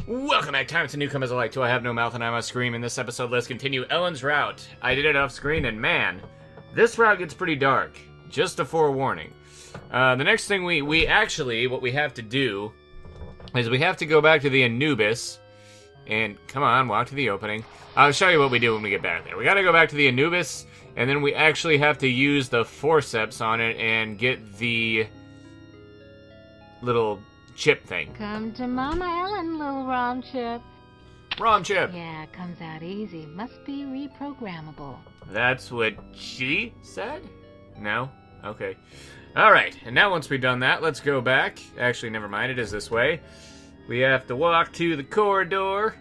Welcome back, time to Newcomers Alike to I Have No Mouth and I Must Scream. In this episode, let's continue Ellen's route. I did it off screen, and man, this route gets pretty dark. Just a forewarning. The next thing we actually, what we have to do is we have to go back to the Anubis. And, come on, walk to the opening. I'll show you what we do when we get back there. We gotta go back to the Anubis, and then we actually have to use the forceps on it and get the little chip thing. Come to Mama Ellen, little ROM chip. ROM chip! Yeah, it comes out easy. Must be reprogrammable. That's what she said? No? Okay. Alright, and now once we've done that, let's go back. Actually, never mind, it is this way. We have to walk to the corridor.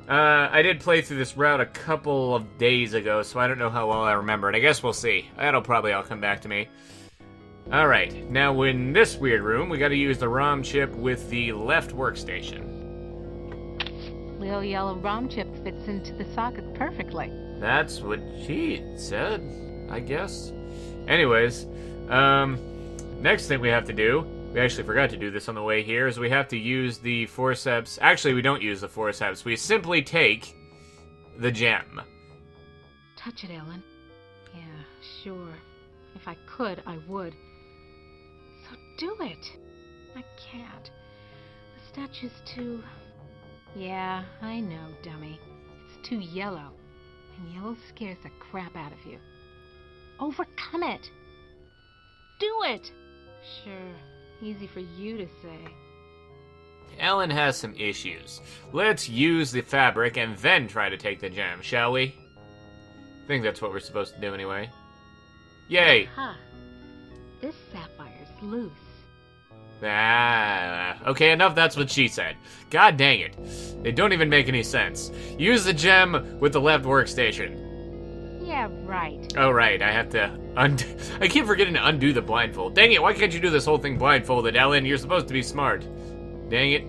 I did play through this route a couple of days ago, so I don't know how well I remember it. I guess we'll see. That'll probably all come back to me. Alright, now in this weird room, we gotta use the ROM chip with the left workstation. Little yellow ROM chip fits into the socket perfectly. That's what she said, I guess. Anyways, next thing we have to do, we actually forgot to do this on the way here, is we have to use the forceps. Actually, we don't use the forceps. We simply take the gem. Touch it, Ellen. Yeah, sure. If I could, I would. So do it. I can't. The statue's too... Yeah, I know, dummy. It's too yellow. And yellow scares the crap out of you. Overcome it. Do it! Sure. Easy for you to say. Ellen has some issues. Let's use the fabric and then try to take the gem, shall we? I think that's what we're supposed to do anyway. Yay! Aha. This sapphire's loose. Okay, enough, that's what she said. God dang it. They don't even make any sense. Use the gem with the left workstation. Yeah, right. Oh, right, I have to I keep forgetting to undo the blindfold. Dang it, why can't you do this whole thing blindfolded, Ellen? You're supposed to be smart. Dang it.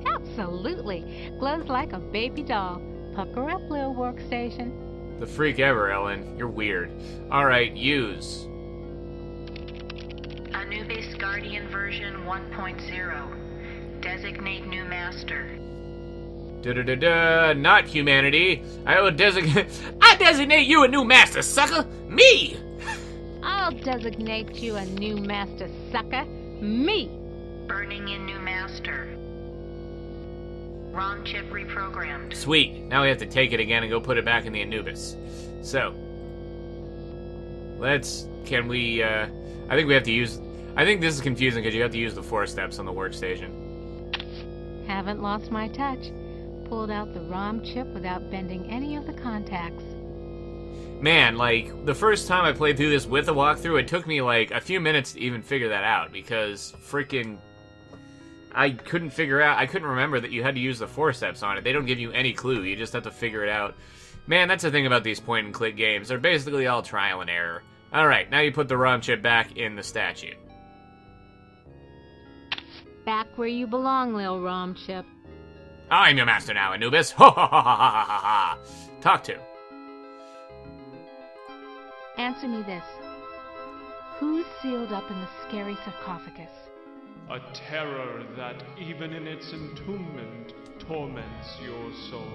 Absolutely. Glows like a baby doll. Pucker up, little workstation. The freak ever, Ellen. You're weird. Alright, use. Anubis Guardian version 1.0. Designate new master. Not humanity. I designate you a new master, sucker! Me! I'll designate you a new master, sucker. Me! Burning in new master. ROM chip reprogrammed. Sweet. Now we have to take it again and go put it back in the Anubis. So. Can we, I think we have to use... I think this is confusing because you have to use the forceps on the workstation. Haven't lost my touch. Pulled out the ROM chip without bending any of the contacts. Man, like, the first time I played through this with a walkthrough, it took me, like, a few minutes to even figure that out, because freaking... I couldn't remember that you had to use the forceps on it. They don't give you any clue, you just have to figure it out. Man, that's the thing about these point-and-click games. They're basically all trial and error. Alright, now you put the ROM chip back in the statue. Back where you belong, little ROM chip. I'm your master now, Anubis. Ha ha ha ha ha ha ha. Talk to. Answer me this. Who's sealed up in the scary sarcophagus? A terror that, even in its entombment, torments your soul.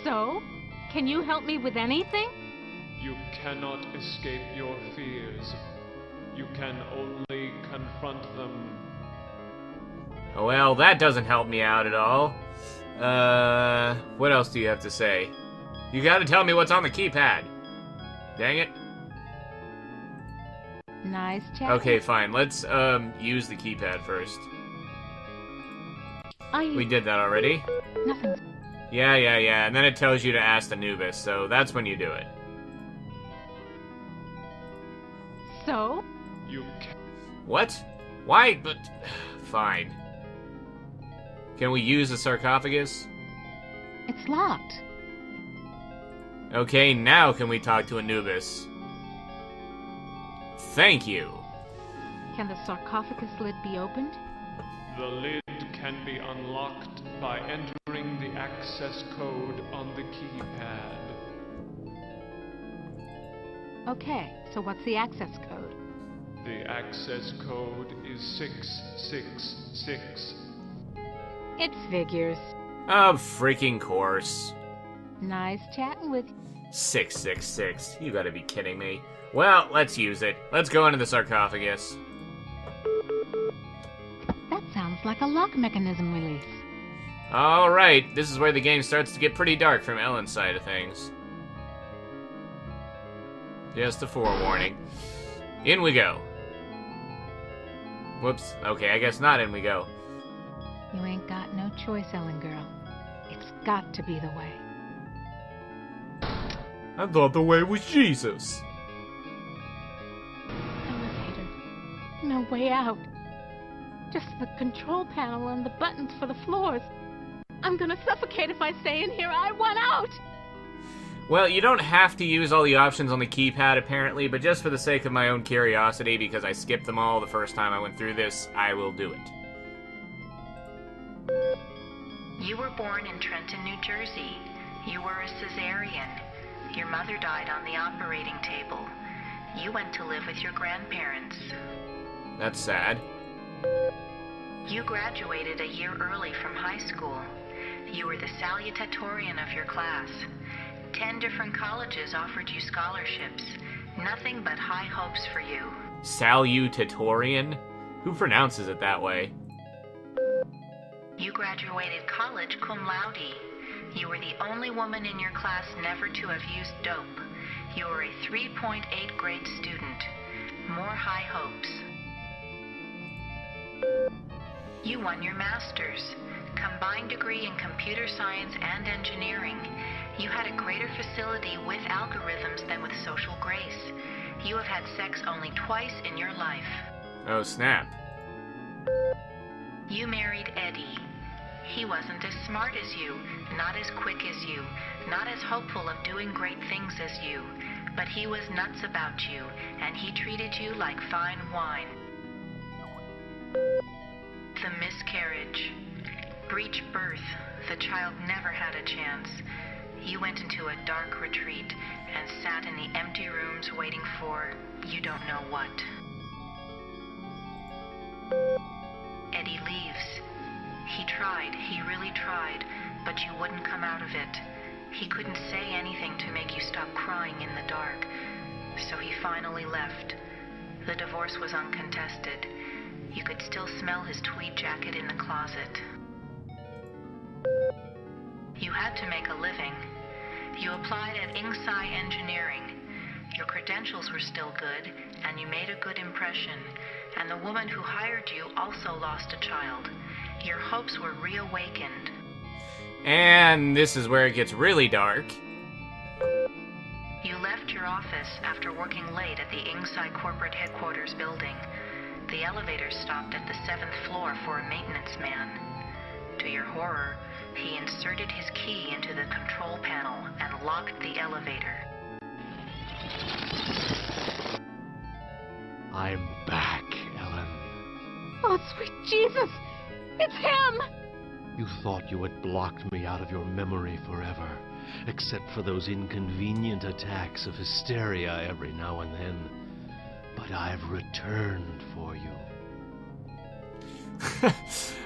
So? Can you help me with anything? You cannot escape your fears. You can only confront them. Well, that doesn't help me out at all. What else do you have to say? You gotta tell me what's on the keypad. Dang it. Nice chat. Okay, fine. Let's, use the keypad first. We did that already. Nothing's... Yeah, and then it tells you to ask Anubis, so that's when you do it. So? You can... What? Why? But... Fine. Can we use the sarcophagus? It's locked. Okay, now can we talk to Anubis? Thank you. Can the sarcophagus lid be opened? The lid can be unlocked by entering the access code on the keypad. Okay, so what's the access code? The access code is 666. It figures. Of freaking course. Nice chatting with you. 666. You gotta be kidding me. Well, let's use it. Let's go into the sarcophagus. That sounds like a lock mechanism release. Alright, this is where the game starts to get pretty dark from Ellen's side of things. Just a forewarning. In we go. Whoops. Okay, I guess not in we go. You ain't got no choice, Ellen girl. It's got to be the way. I thought the way was Jesus. Elevator. No way out. Just the control panel and the buttons for the floors. I'm gonna suffocate if I stay in here. I want out! Well, you don't have to use all the options on the keypad, apparently, but just for the sake of my own curiosity, because I skipped them all the first time I went through this, I will do it. You were born in Trenton, New Jersey. You were a cesarean. Your mother died on the operating table. You went to live with your grandparents. That's sad. You graduated a year early from high school. You were the salutatorian of your class. 10 different colleges offered you scholarships. Nothing but high hopes for you. Salutatorian? Who pronounces it that way? You graduated college cum laude. You were the only woman in your class never to have used dope. You were a 3.8 grade student. More high hopes. You won your master's. Combined degree in computer science and engineering. You had a greater facility with algorithms than with social grace. You have had sex only twice in your life. Oh, snap. You married Eddie. He wasn't as smart as you, not as quick as you, not as hopeful of doing great things as you, but he was nuts about you, and he treated you like fine wine. The miscarriage. Breech birth. The child never had a chance. You went into a dark retreat and sat in the empty rooms waiting for you don't know what. Eddie leaves. He tried, he really tried, but you wouldn't come out of it. He couldn't say anything to make you stop crying in the dark, so he finally left. The divorce was uncontested. You could still smell his tweed jacket in the closet. You had to make a living. You applied at Inksci Engineering. Your credentials were still good, and you made a good impression. And the woman who hired you also lost a child. Your hopes were reawakened. And this is where it gets really dark. You left your office after working late at the Inksci corporate headquarters building. The elevator stopped at the 7th floor for a maintenance man. To your horror, he inserted his key into the control panel and locked the elevator. I'm back, Ellen. Oh, sweet Jesus! It's him! You thought you had blocked me out of your memory forever, except for those inconvenient attacks of hysteria every now and then. But I've returned for you.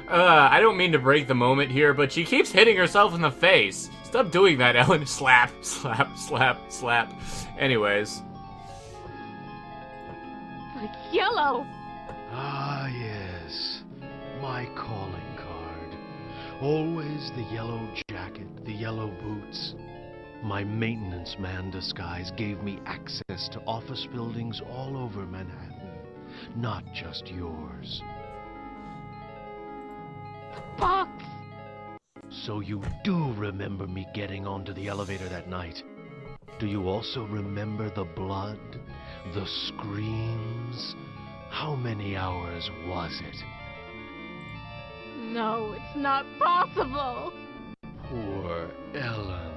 I don't mean to break the moment here, but she keeps hitting herself in the face. Stop doing that, Ellen. Slap, slap, slap, slap. Anyways. Like yellow! Ah, yes. My calling card. Always the yellow jacket, the yellow boots. My maintenance man disguise gave me access to office buildings all over Manhattan. Not just yours. Box! So you do remember me getting onto the elevator that night. Do you also remember the blood? The screams? How many hours was it? No, it's not possible! Poor Ellen.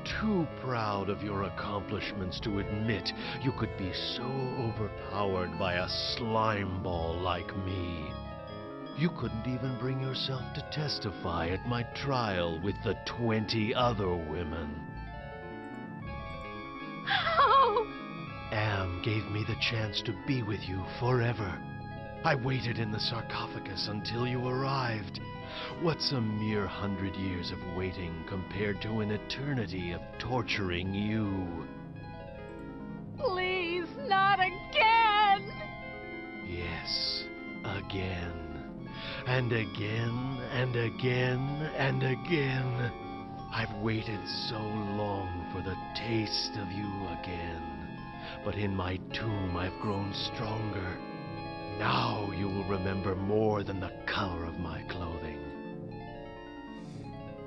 Too proud of your accomplishments to admit you could be so overpowered by a slime ball like me. You couldn't even bring yourself to testify at my trial with the 20 other women. How? Am and gave me the chance to be with you forever. I waited in the sarcophagus until you arrived. What's a mere 100 years of waiting compared to an eternity of torturing you? Please, not again! Yes, again. And again, and again, and again. I've waited so long for the taste of you again. But in my tomb I've grown stronger. Now you will remember more than the color of my clothing.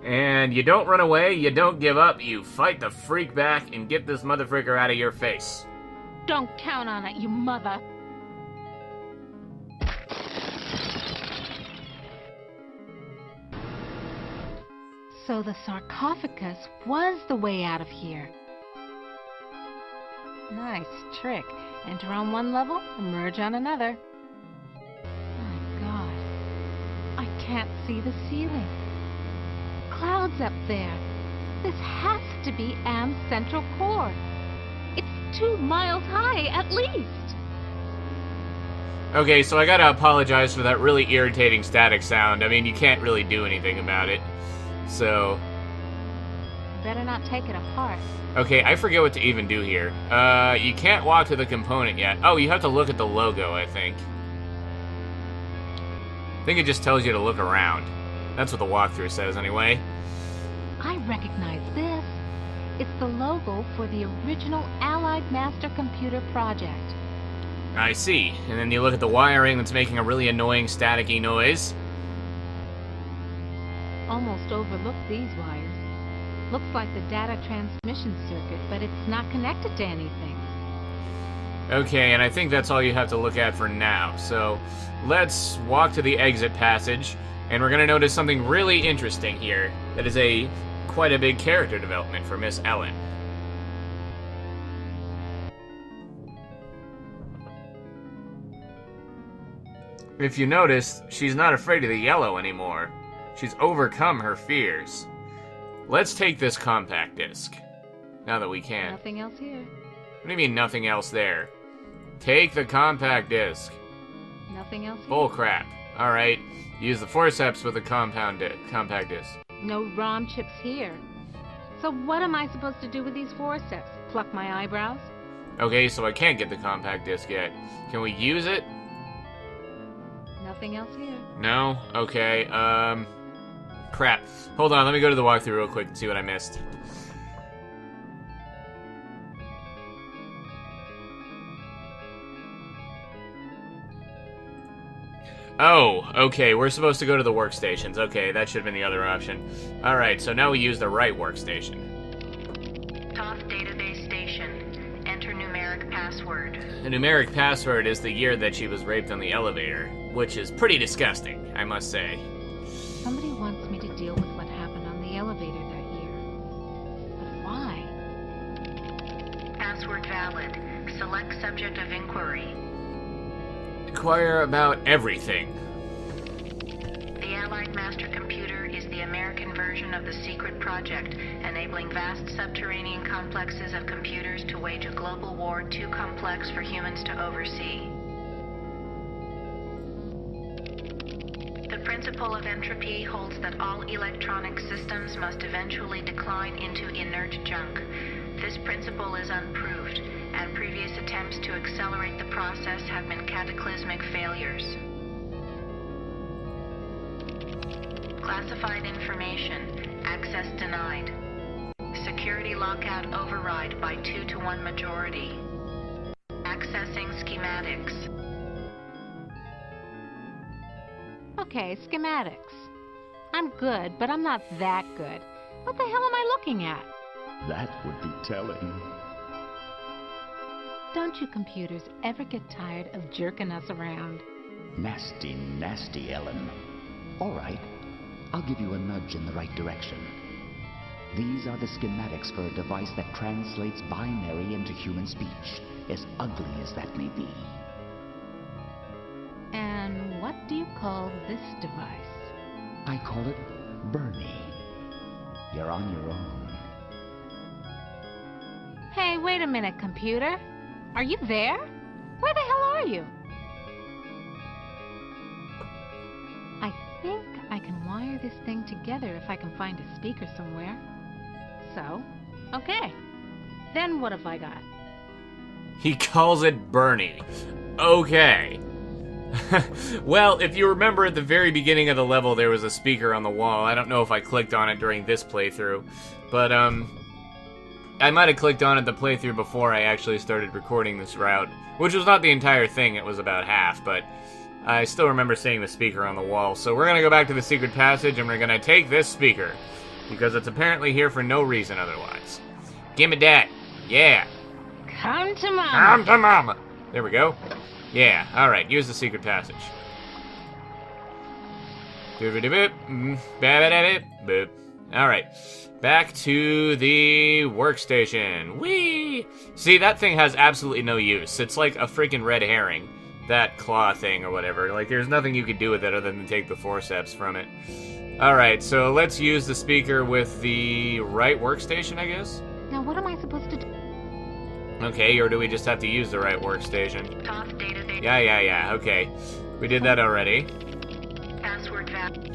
And you don't run away, you don't give up, you fight the freak back and get this motherfreaker out of your face. Don't count on it, you mother. So the sarcophagus was the way out of here. Nice trick. Enter on one level, emerge on another. My God. I can't see the ceiling. Clouds up there. This has to be Am's central core. It's 2 miles high, at least. Okay, so I gotta apologize for that really irritating static sound. I mean, you can't really do anything about it. So... Better not take it apart. Okay, I forget what to even do here. You can't walk to the component yet. Oh, you have to look at the logo, I think. I think it just tells you to look around. That's what the walkthrough says, anyway. I recognize this. It's the logo for the original Allied Master Computer project. I see. And then you look at the wiring that's making a really annoying staticky noise. Almost overlooked these wires. Looks like the data transmission circuit, but it's not connected to anything. Okay, and I think that's all you have to look at for now. So, let's walk to the exit passage, and we're gonna notice something really interesting here. That is quite a big character development for Miss Ellen. If you notice, she's not afraid of the yellow anymore. She's overcome her fears. Let's take this compact disc. Now that we can. Nothing else here. What do you mean, nothing else there? Take the compact disc. Nothing else here. Bull crap. Alright, use the forceps with the compact disc. No ROM chips here. So what am I supposed to do with these forceps? Pluck my eyebrows? Okay, so I can't get the compact disc yet. Can we use it? Nothing else here. No? Okay, crap. Hold on, let me go to the walkthrough real quick and see what I missed. Oh, okay, we're supposed to go to the workstations. Okay, that should have been the other option. Alright, so now we use the right workstation. Top database station. Enter numeric password. The numeric password is the year that she was raped on the elevator, which is pretty disgusting, I must say. Somebody wants me to deal with what happened on the elevator that year. But why? Password valid. Select subject of inquiry. Inquire about everything. The Allied Master Computer is the American version of the secret project, enabling vast subterranean complexes of computers to wage a global war too complex for humans to oversee. The principle of entropy holds that all electronic systems must eventually decline into inert junk. This principle is unproved, and previous attempts to accelerate the process have been cataclysmic failures. Classified information. Access denied. Security lockout override by 2-to-1 majority. Accessing schematics. Okay, schematics. I'm good, but I'm not that good. What the hell am I looking at? That would be telling. Don't you computers ever get tired of jerking us around? Nasty, nasty, Ellen. All right, I'll give you a nudge in the right direction. These are the schematics for a device that translates binary into human speech, as ugly as that may be. And what do you call this device? I call it Bernie. You're on your own. Hey, wait a minute, computer. Are you there? Where the hell are you? I think I can wire this thing together if I can find a speaker somewhere. So, okay. Then what have I got? He calls it Bernie. Okay. Well, if you remember at the very beginning of the level, there was a speaker on the wall. I don't know if I clicked on it during this playthrough, but, I might have clicked on it the playthrough before I actually started recording this route, which was not the entire thing, it was about half, but I still remember seeing the speaker on the wall. So we're gonna go back to the secret passage, and we're gonna take this speaker, because it's apparently here for no reason otherwise. Gimme that. Yeah. Come to Mama. Come to Mama. There we go. Yeah, alright, use the secret passage. Alright, back to the workstation. Whee! See, that thing has absolutely no use. It's like a freaking red herring. That claw thing or whatever. Like, there's nothing you could do with it other than take the forceps from it. Alright, so let's use the speaker with the right workstation, I guess? Now what am I supposed to do? Okay, or do we just have to use the right workstation? Top database. Yeah, okay. We did that already. Password value.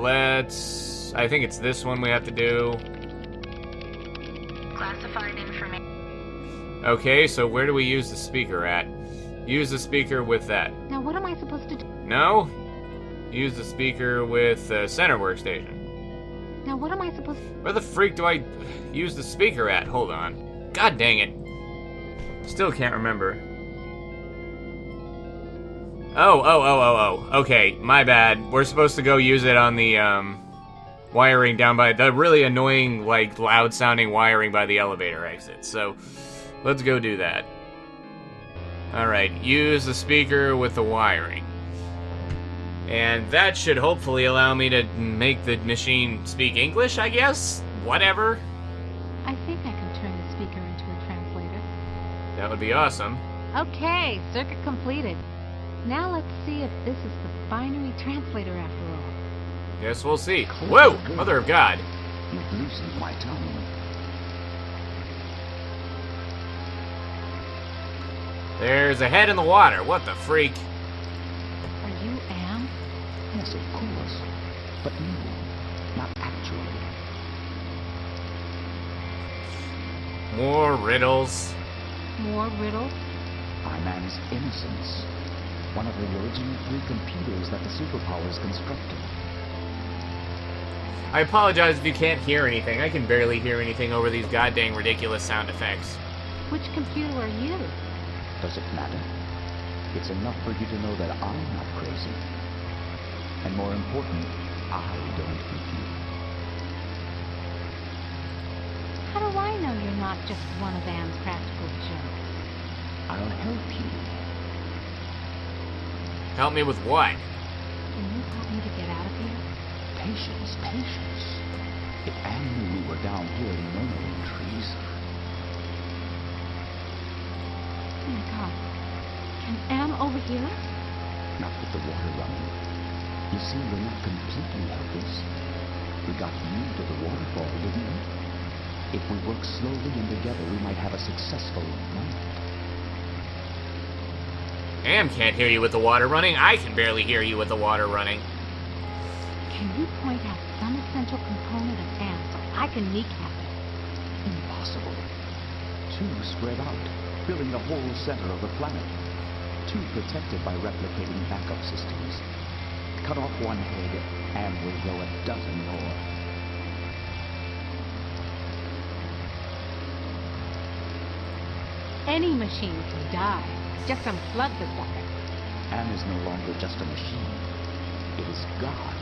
Let's... I think it's this one we have to do. Classified information. Okay, so where do we use the speaker at? Use the speaker with that. Now what am I supposed to do? No? Use the speaker with the center workstation. Now what am I supposed to... Where the freak do I use the speaker at? Hold on. God dang it. Still can't remember. Oh. Okay, my bad. We're supposed to go use it on the, wiring down by... the really annoying, like, loud-sounding wiring by the elevator exit. So, let's go do that. Alright, use the speaker with the wiring. And that should hopefully allow me to make the machine speak English, I guess? Whatever. I think I can turn the speaker into a translator. That would be awesome. Okay, circuit completed. Now let's see if this is the binary translator after all. Guess we'll see. Whoa! Mother of God. You've loosened my tongue. There's a head in the water. What the freak? Are you Am? Yes, of course. But no, not actually. More riddles. More riddles? I'm Anne's innocence. One of the original 3 computers that the superpowers constructed. I apologize if you can't hear anything. I can barely hear anything over these goddamn ridiculous sound effects. Which computer are you? Does it matter? It's enough for you to know that I'm not crazy. And more important, I don't hate you. How do I know you're not just one of Anne's practical jokes? I'll help you. Help me with what? Can you help me to get out of here? Patience, patience. If Anne knew we were down here in murmuring trees... Oh my God. Can Anne overhear us? Not with the water running. You see, we're not completely helpless. We got you to the waterfall, didn't we? If we work slowly and together, we might have a successful moment. Am can't hear you with the water running. I can barely hear you with the water running. Can you point out some essential component of Anne so I can kneecap it? Impossible. 2 spread out, filling the whole center of the planet. 2 protected by replicating backup systems. Cut off one head, and we'll grow a dozen more. Any machine can die. Just unplug the sucker. Anne is no longer just a machine. It is God.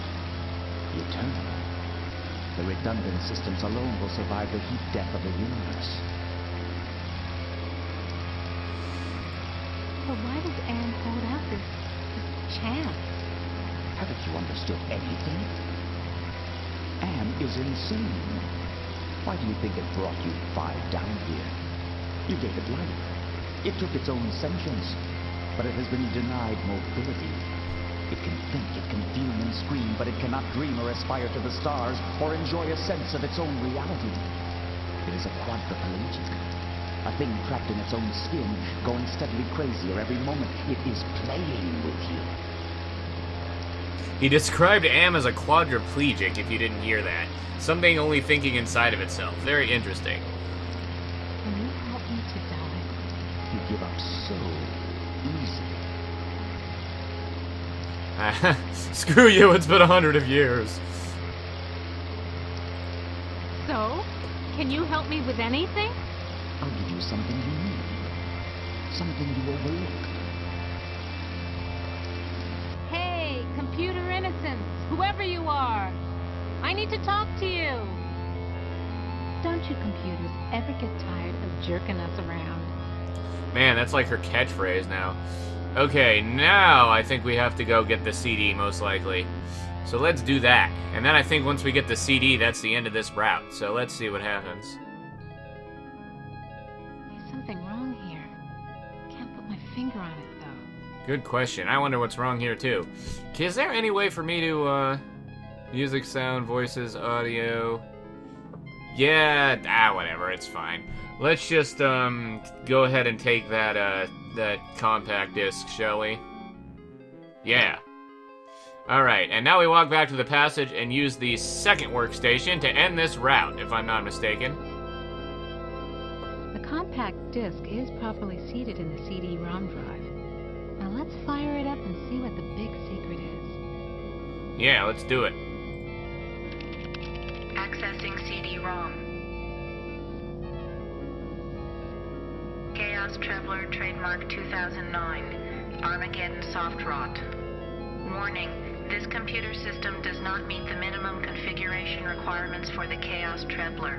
The Eternal. The redundant systems alone will survive the heat death of the universe. But why does Anne hold out this chance? Haven't you understood anything? Anne is insane. Why do you think it brought you 5 down here? You gave it life. It took its own sentience, but it has been denied mobility. It can think, it can fume and scream, but it cannot dream or aspire to the stars or enjoy a sense of its own reality. It is a quadriplegic. A thing trapped in its own skin, going steadily crazier every moment. It is playing with you. He described Am as a quadriplegic, if you didn't hear that. Something only thinking inside of itself. Very interesting. Can you help me to die? You give up so easily. Screw you, it's been 100 of years. So, can you help me with anything? I'll give you something you need. Something you overlooked. Hey, computer innocence, whoever you are. I need to talk to you. Don't you computers ever get tired of jerking us around? Man, that's like her catchphrase now. Okay, now I think we have to go get the CD, most likely. So let's do that. And then I think once we get the CD, that's the end of this route. So let's see what happens. There's something wrong here. Can't put my finger on it, though. Good question. I wonder what's wrong here, too. Is there any way for me to, music, sound, voices, audio... Yeah, whatever, it's fine. Let's just, go ahead and take that, that compact disc, shall we? Yeah. Alright, and now we walk back to the passage and use the second workstation to end this route, if I'm not mistaken. The compact disc is properly seated in the CD-ROM drive. Now let's fire it up and see what the big secret is. Yeah, let's do it. Accessing CD-ROM. Chaos Traveler Trademark 2009. Armageddon Soft Rot. Warning. This computer system does not meet the minimum configuration requirements for the Chaos Traveler.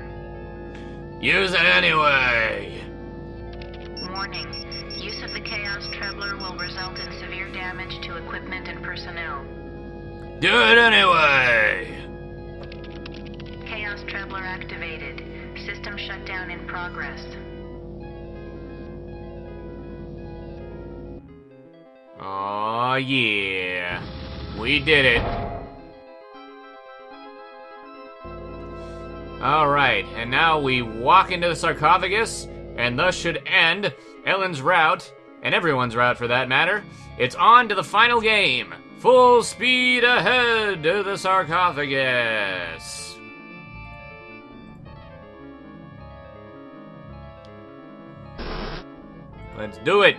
Use it anyway! Warning. Use of the Chaos Traveler will result in severe damage to equipment and personnel. Do it anyway! Chaos Traveler activated. System shutdown in progress. Aw, yeah. We did it. Alright, and now we walk into the sarcophagus, and thus should end Ellen's route, and everyone's route for that matter. It's on to the final game. Full speed ahead to the sarcophagus. Let's do it.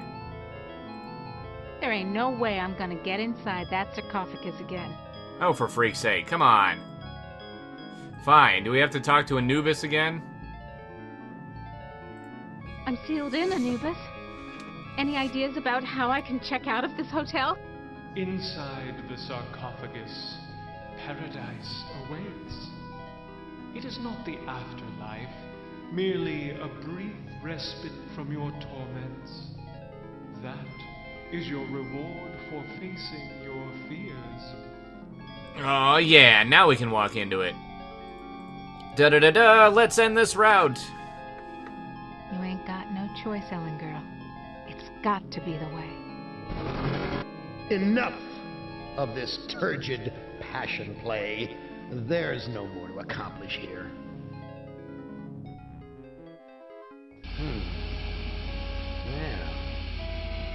There ain't no way I'm gonna get inside that sarcophagus again. Oh, for freak's sake, come on. Fine, do we have to talk to Anubis again? I'm sealed in, Anubis. Any ideas about how I can check out of this hotel? Inside the sarcophagus, paradise awaits. It is not the afterlife, merely a brief respite from your torments. That is your reward for facing your fears. Oh yeah, now we can walk into it. Da-da-da-da, let's end this route. You ain't got no choice, Ellen girl. It's got to be the way. Enough of this turgid passion play. There's no more to accomplish here. Well,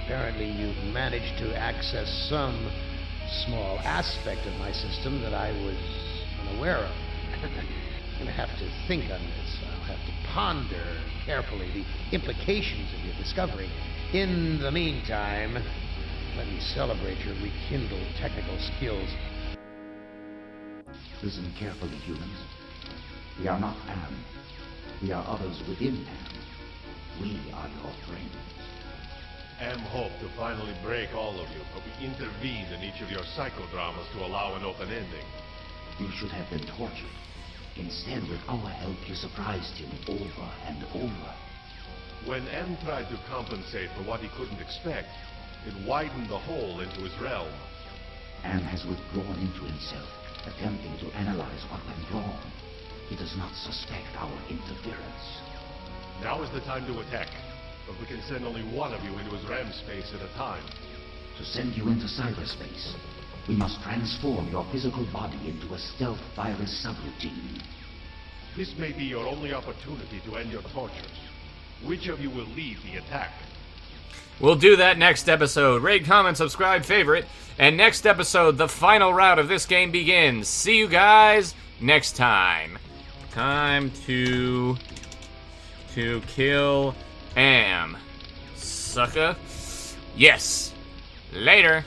apparently you've managed to access some small aspect of my system that I was unaware of. I'm going to have to think on this. I'll have to ponder carefully the implications of your discovery. In the meantime, let me celebrate your rekindled technical skills. Listen carefully, humans. We are not Am. We are others within Am. We are your friends. Am hoped to finally break all of you, but we intervened in each of your psychodramas to allow an open ending. You should have been tortured. Instead, with our help, you surprised him over and over. When M tried to compensate for what he couldn't expect, it widened the hole into his realm. Am has withdrawn into himself, attempting to analyze what went wrong. He does not suspect our interference. Now is the time to attack, but we can send only one of you into his RAM space at a time. To send you into cyberspace, we must transform your physical body into a stealth virus subroutine. This may be your only opportunity to end your tortures. Which of you will lead the attack? We'll do that next episode. Rate, comment, subscribe, favorite. And next episode, the final route of this game begins. See you guys next time. Time to kill Am. Sucker. Yes. Later.